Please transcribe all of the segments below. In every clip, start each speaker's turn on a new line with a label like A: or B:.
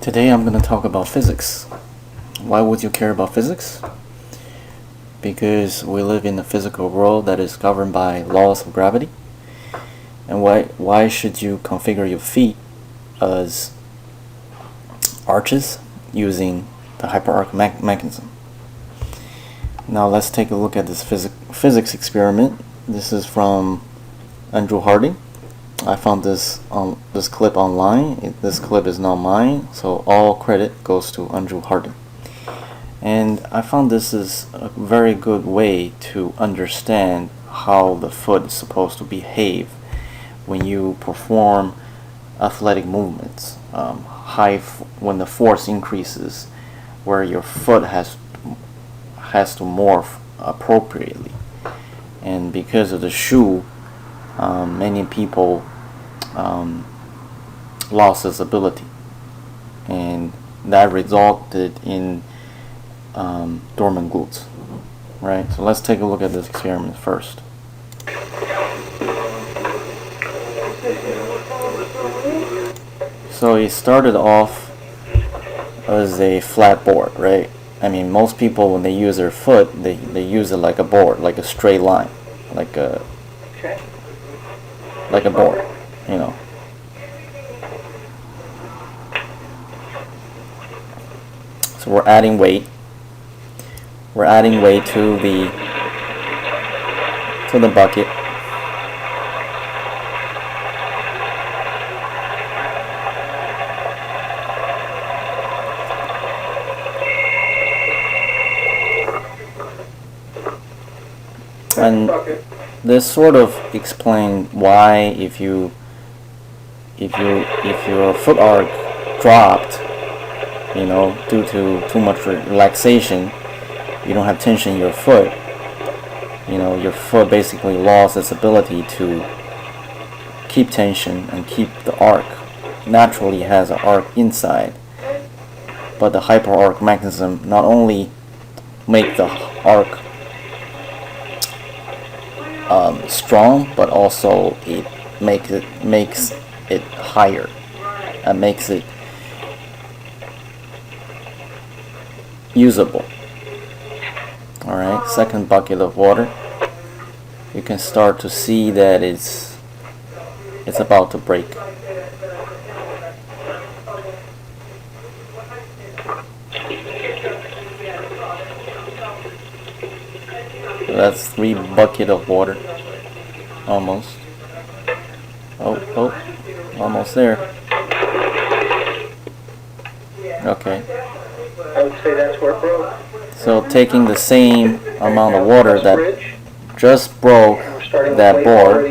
A: Today I'm going to talk about physics. Why would you care about physics? Because we live in a physical world that is governed by laws of gravity. And why should you configure your feet as arches using the hyperarch mechanism? Now let's take a look at this physics experiment. This is from Andrew Harding. I found this clip online. This clip is not mine, so all credit goes to Andrew Harding. And I found this is a very good way to understand how the foot is supposed to behave when you perform athletic movements. When the force increases, where your foot has to morph appropriately. And because of the shoe, many people lost this ability, and that resulted in dormant glutes. Right? So let's take a look at this experiment first. So it started off as a flat board, right? I mean, most people, when they use their foot, they use it like a board, like a straight line, like a board, you know. So we're adding weight. We're adding weight to the bucket. And this sort of explains why if your foot arch dropped, you know, due to too much relaxation, you don't have tension in your foot. You know, your foot basically lost its ability to keep tension and keep the arc. Naturally has an arc inside, but the hyperarch mechanism not only make the arc strong, but also it makes it higher and makes it usable. Alright, second bucket of water. You can start to see that it's about to break. So that's 3 buckets of water. Almost. Oh, almost there. Okay.
B: I would say that's where it broke.
A: So taking the same amount of water that just broke that board,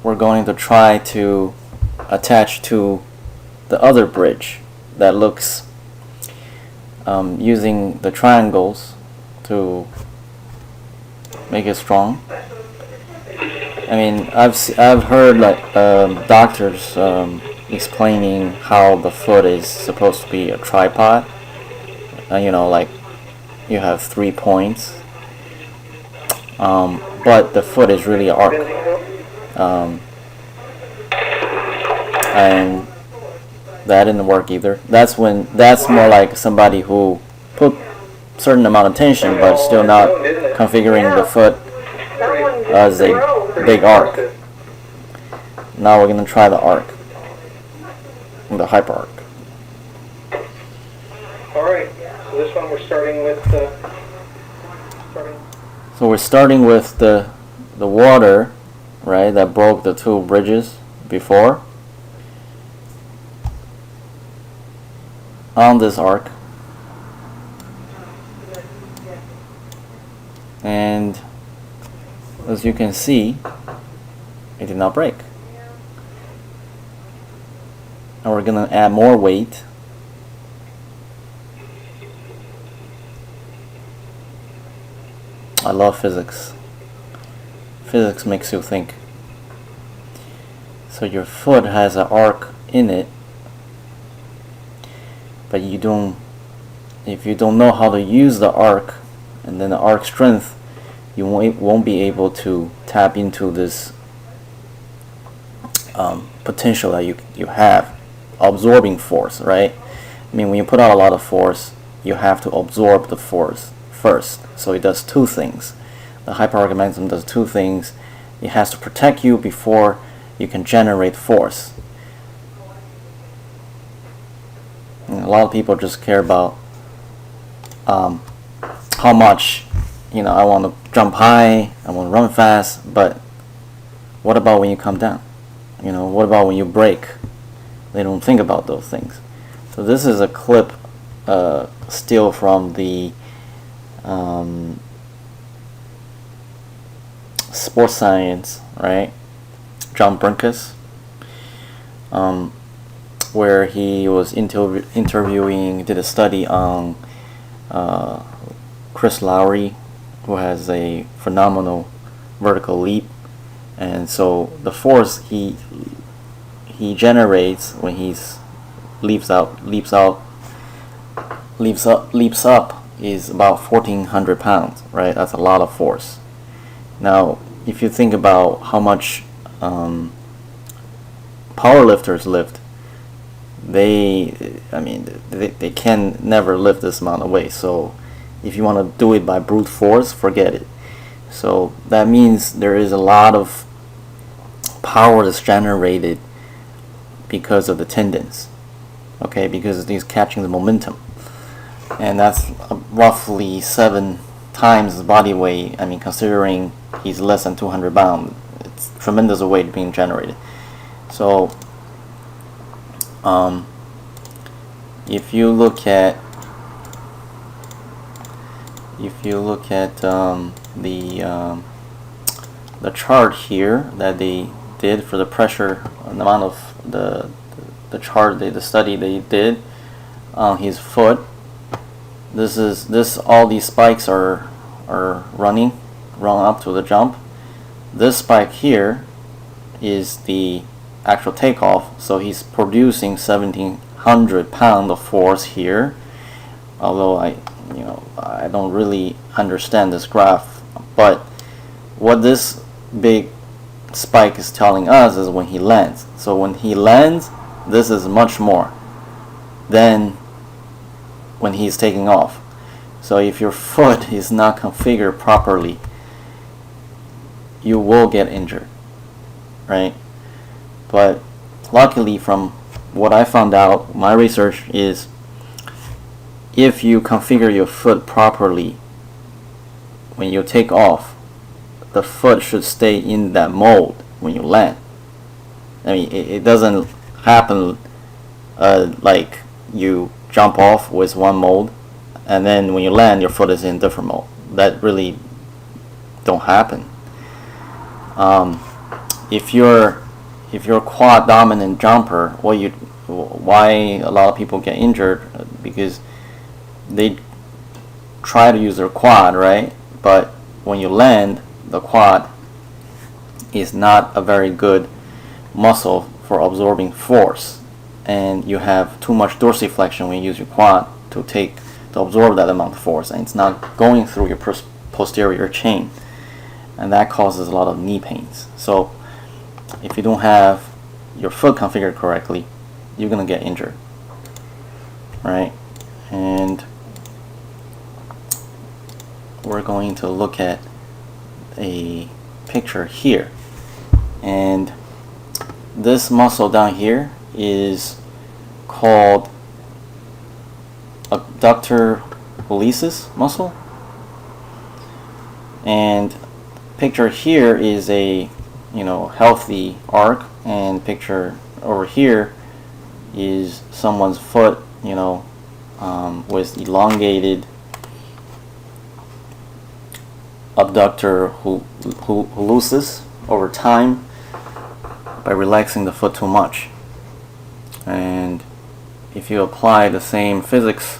A: we're going to try to attach to the other bridge that looks using the triangles to make it strong. I mean, I've heard like doctors explaining how the foot is supposed to be a tripod. You know, like you have 3 points, but the foot is really an arc, and that didn't work either. That's more like somebody who put certain amount of tension, but still not configuring the foot as a big arc. Now we're gonna try the arc. The hyperarch.
B: Alright, so this one we're starting with
A: So we're starting with the water, right, that broke the 2 bridges before on this arc. And as you can see, it did not break. And we're going to add more weight. I love physics. Physics makes you think. So your foot has an arc in it, but if you don't know how to use the arc and then the arc strength, you won't be able to tap into this potential that you have absorbing force, right? I mean, when you put out a lot of force, you have to absorb the force first. So it does two things. The hyperarc mechanism does two things. It has to protect you before you can generate force. And a lot of people just care about how much, I want to jump high, I want to run fast, but what about when you come down? What about when you break? They don't think about those things. So this is a clip still from the sports science, right? John Brinkus, where he was interviewing, did a study on Chris Lowry, who has a phenomenal vertical leap, and so the force he generates when he's leaps up is about 1,400 pounds, right? That's a lot of force. Now, if you think about how much powerlifters lift, they can never lift this amount of weight. So if you want to do it by brute force, forget it. So that means there is a lot of power that's generated because of the tendons, okay, because he's catching the momentum, and that's roughly 7 times his body weight. I mean, considering he's less than 200 pounds, it's tremendous weight being generated. So if you look at the chart here that they did for the pressure, the amount of the chart, the study they did on his foot. All these spikes are run up to the jump. This spike here is the actual takeoff, so he's producing 1,700 pounds of force here. Although I don't really understand this graph, but what this big spike is telling us is when he lands. So when he lands, this is much more than when he's taking off. So if your foot is not configured properly, you will get injured, right? But luckily, from what I found out, my research is if you configure your foot properly, when you take off, the foot should stay in that mold when you land. I mean, it doesn't happen like you jump off with one mold and then when you land your foot is in different mold. That really don't happen. If you're a quad dominant jumper, why a lot of people get injured, because they try to use their quad, right? But when you land, the quad is not a very good muscle for absorbing force, and you have too much dorsiflexion when you use your quad to absorb that amount of force, and it's not going through your posterior chain, and that causes a lot of knee pains. So if you don't have your foot configured correctly, you're gonna get injured, right? And we're going to look at a picture here, and this muscle down here is called abductor pollicis muscle, and picture here is a healthy arc, and picture over here is someone's foot with elongated abductor pollicis over time by relaxing the foot too much. And if you apply the same physics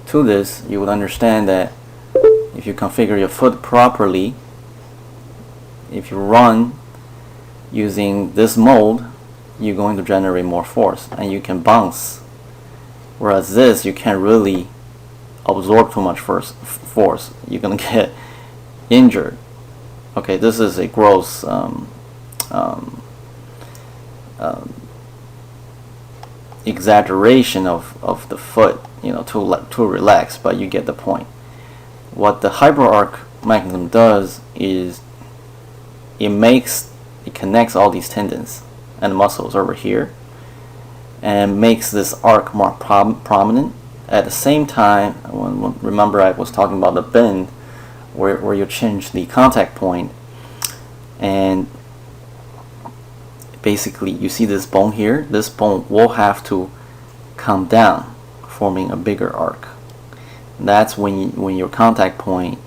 A: to this, you would understand that if you configure your foot properly, if you run using this mold, you're going to generate more force and you can bounce. Whereas this, you can't really absorb too much force. You're going to get injured. Okay, this is a gross exaggeration of the foot, to relax, but you get the point. What the hyperarch mechanism does is it connects all these tendons and muscles over here and makes this arc more prominent. At the same time, remember I was talking about the bend where you change the contact point, and basically you see this bone here. This bone will have to come down, forming a bigger arc. That's when your contact point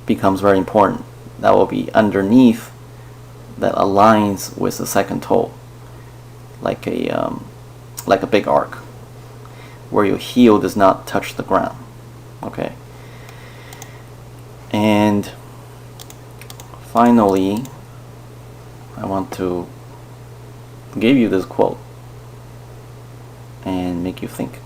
A: becomes very important. That will be underneath, that aligns with the second toe, like a big arc, where your heel does not touch the ground. Okay. And finally, I want to give you this quote and make you think.